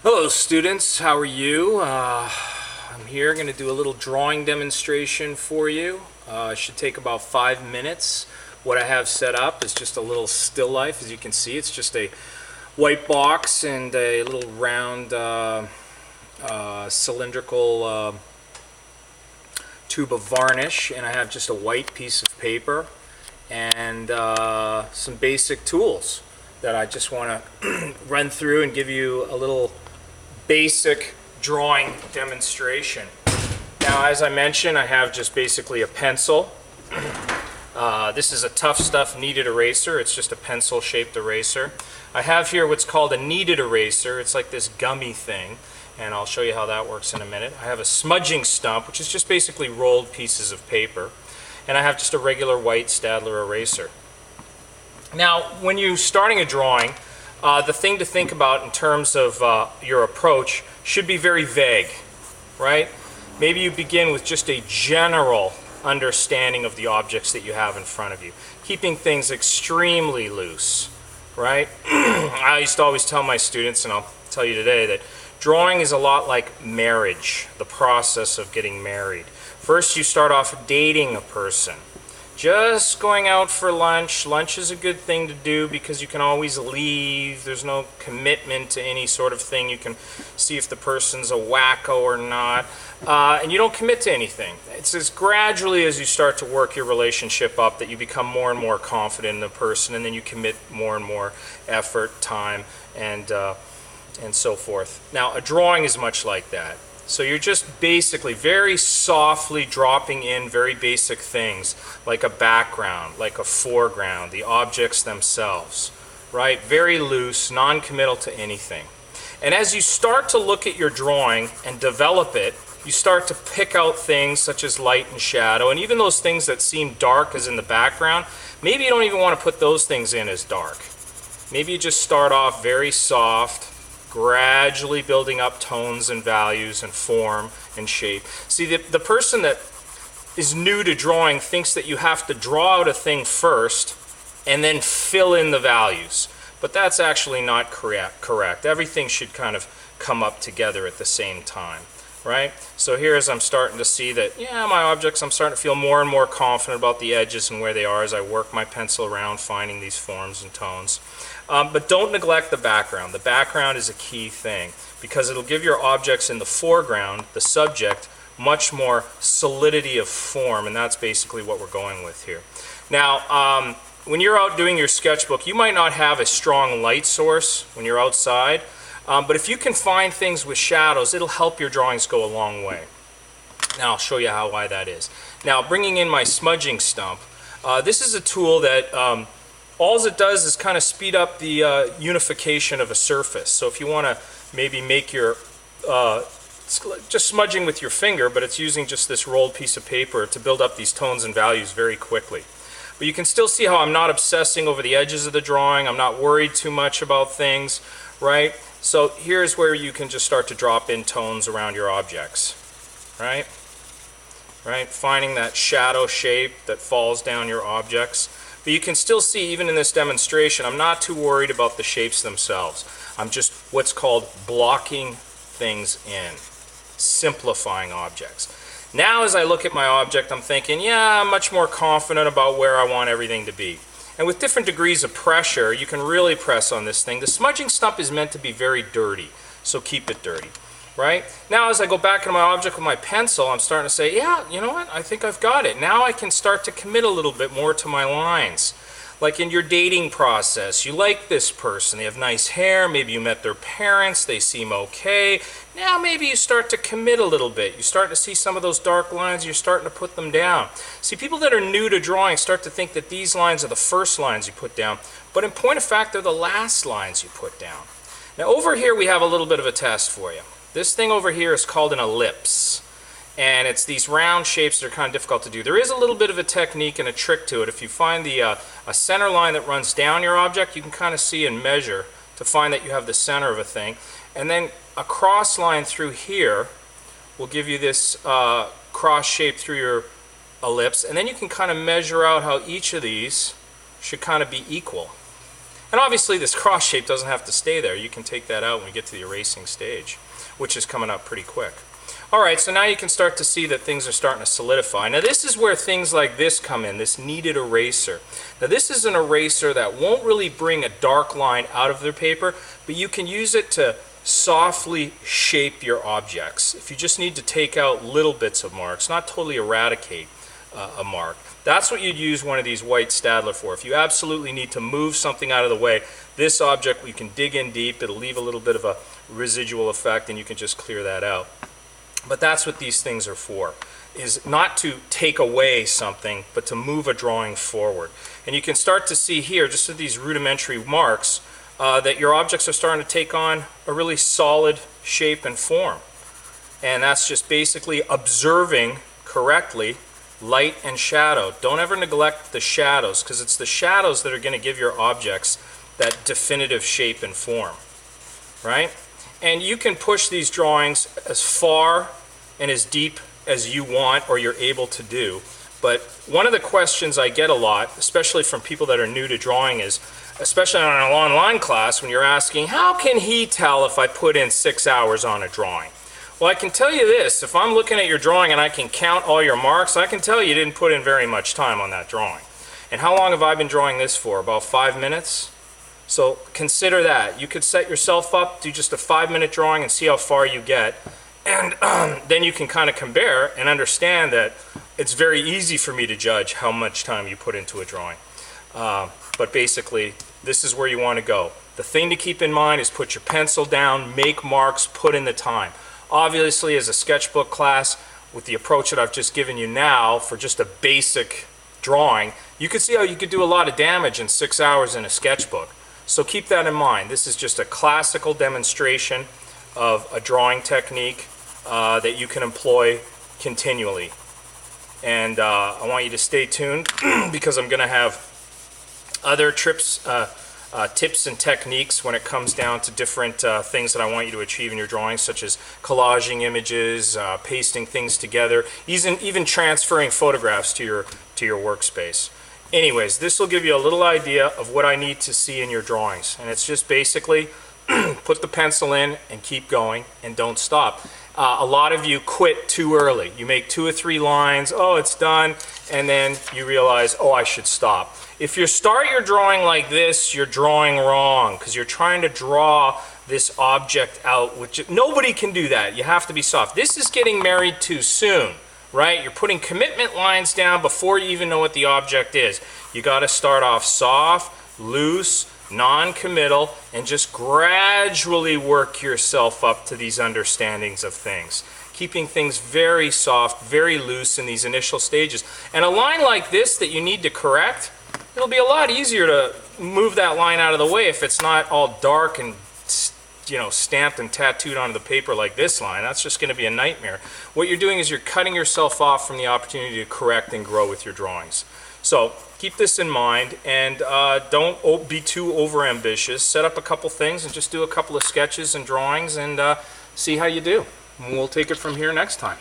Hello students, how are you? I'm here going to do a little drawing demonstration for you. It should take about 5 minutes. What I have set up is just a little still life. As you can see, it's just a white box and a little round cylindrical tube of varnish, and I have just a white piece of paper and some basic tools that I just want to run through and give you a little basic drawing demonstration. Now, as I mentioned, I have just basically a pencil. This is a Tough Stuff kneaded eraser. It's just a pencil shaped eraser. I have here what's called a kneaded eraser. It's like this gummy thing, and I'll show you how that works in a minute. I have a smudging stump, which is just basically rolled pieces of paper, and I have just a regular white Staedtler eraser. Now, when you're starting a drawing, the thing to think about in terms of your approach should be very vague, right? Maybe you begin with just a general understanding of the objects that you have in front of you, keeping things extremely loose, right? I used to always tell my students, and I'll tell you today, that drawing is a lot like marriage, the process of getting married. First, you start off dating a person. Just going out for lunch. Lunch is a good thing to do because you can always leave. There's no commitment to any sort of thing. You can see if the person's a wacko or not. And you don't commit to anything. It's as gradually as you start to work your relationship up that you become more and more confident in the person, and then you commit more and more effort, time, and so forth. Now, a drawing is much like that. So you're just basically very softly dropping in very basic things like a background, like a foreground, the objects themselves, right? Very loose, non-committal to anything. And as you start to look at your drawing and develop it, you start to pick out things such as light and shadow, and even those things that seem dark as in the background, maybe you don't even want to put those things in as dark. Maybe you just start off very soft, gradually building up tones and values and form and shape. See, the person that is new to drawing thinks that you have to draw out a thing first and then fill in the values. But that's actually not correct. Everything should kind of come up together at the same time, right? So here, as I'm starting to see that, yeah, my objects, I'm starting to feel more and more confident about the edges and where they are as I work my pencil around finding these forms and tones. But don't neglect the background. The background is a key thing because it'll give your objects in the foreground, the subject, much more solidity of form, and that's basically what we're going with here. Now, when you're out doing your sketchbook, you might not have a strong light source when you're outside, but if you can find things with shadows, it'll help your drawings go a long way. Now, I'll show you why that is. Now, bringing in my smudging stump, this is a tool that all it does is kind of speed up the unification of a surface. So if you want to maybe make your, just smudging with your finger, but it's using just this rolled piece of paper to build up these tones and values very quickly. But you can still see how I'm not obsessing over the edges of the drawing. I'm not worried too much about things, right? So here's where you can just start to drop in tones around your objects, right? Right? Finding that shadow shape that falls down your objects. But you can still see, even in this demonstration, I'm not too worried about the shapes themselves. I'm just what's called blocking things in, simplifying objects. Now, as I look at my object, I'm thinking, yeah, I'm much more confident about where I want everything to be. And with different degrees of pressure, you can really press on this thing. The smudging stump is meant to be very dirty, so keep it dirty. Right? Now, as I go back into my object with my pencil, I'm starting to say, yeah, you know what? I think I've got it. Now I can start to commit a little bit more to my lines. Like in your dating process, you like this person. They have nice hair. Maybe you met their parents. They seem okay. Now maybe you start to commit a little bit. You start to see some of those dark lines. You're starting to put them down. See, people that are new to drawing start to think that these lines are the first lines you put down. But in point of fact, they're the last lines you put down. Now over here, we have a little bit of a test for you. This thing over here is called an ellipse, and it's these round shapes that are kind of difficult to do. There is a little bit of a technique and a trick to it. If you find a center line that runs down your object, you can kind of see and measure to find that you have the center of a thing. And then a cross line through here will give you this cross shape through your ellipse, and then you can kind of measure out how each of these should kind of be equal. And obviously this cross shape doesn't have to stay there. You can take that out when we get to the erasing stage, which is coming up pretty quick. Alright, so now you can start to see that things are starting to solidify. Now this is where things like this come in, this kneaded eraser. Now this is an eraser that won't really bring a dark line out of their paper, but you can use it to softly shape your objects. If you just need to take out little bits of marks, not totally eradicate a mark. That's what you'd use one of these white Stadler for. If you absolutely need to move something out of the way, this object, you can dig in deep, it'll leave a little bit of a residual effect, and you can just clear that out. But that's what these things are for, is not to take away something, but to move a drawing forward. And you can start to see here, just with these rudimentary marks, that your objects are starting to take on a really solid shape and form. And that's just basically observing correctly light and shadow. Don't ever neglect the shadows, because it's the shadows that are going to give your objects that definitive shape and form, right? And you can push these drawings as far and as deep as you want or you're able to do. But one of the questions I get a lot, especially from people that are new to drawing, is, especially on an online class, when you're asking, how can he tell if I put in 6 hours on a drawing? Well, I can tell you this, if I'm looking at your drawing and I can count all your marks, I can tell you didn't put in very much time on that drawing. And how long have I been drawing this for? About 5 minutes? So consider that. You could set yourself up, do just a 5-minute drawing and see how far you get. And then you can kind of compare and understand that it's very easy for me to judge how much time you put into a drawing. But basically, this is where you want to go. The thing to keep in mind is put your pencil down, make marks, put in the time. Obviously, as a sketchbook class, with the approach that I've just given you now for just a basic drawing, you can see how you could do a lot of damage in 6 hours in a sketchbook. So keep that in mind. This is just a classical demonstration of a drawing technique that you can employ continually. And I want you to stay tuned because I'm going to have other tips and techniques when it comes down to different things that I want you to achieve in your drawings, such as collaging images, pasting things together, even transferring photographs to your workspace. Anyways, this will give you a little idea of what I need to see in your drawings. And it's just basically put the pencil in and keep going and don't stop. A lot of you quit too early. You make 2 or 3 lines, oh, it's done, and then you realize, oh, I should stop. If you start your drawing like this, you're drawing wrong, because you're trying to draw this object out, which nobody can do that. You have to be soft. This is getting married too soon. Right? You're putting commitment lines down before you even know what the object is. You got to start off soft, loose, non-committal, and just gradually work yourself up to these understandings of things. Keeping things very soft, very loose in these initial stages. And a line like this that you need to correct, it'll be a lot easier to move that line out of the way if it's not all dark and stamped and tattooed onto the paper like this line. That's just going to be a nightmare. What you're doing is you're cutting yourself off from the opportunity to correct and grow with your drawings. So keep this in mind, and don't be too overambitious. Set up a couple things and just do a couple of sketches and drawings and see how you do. And we'll take it from here next time.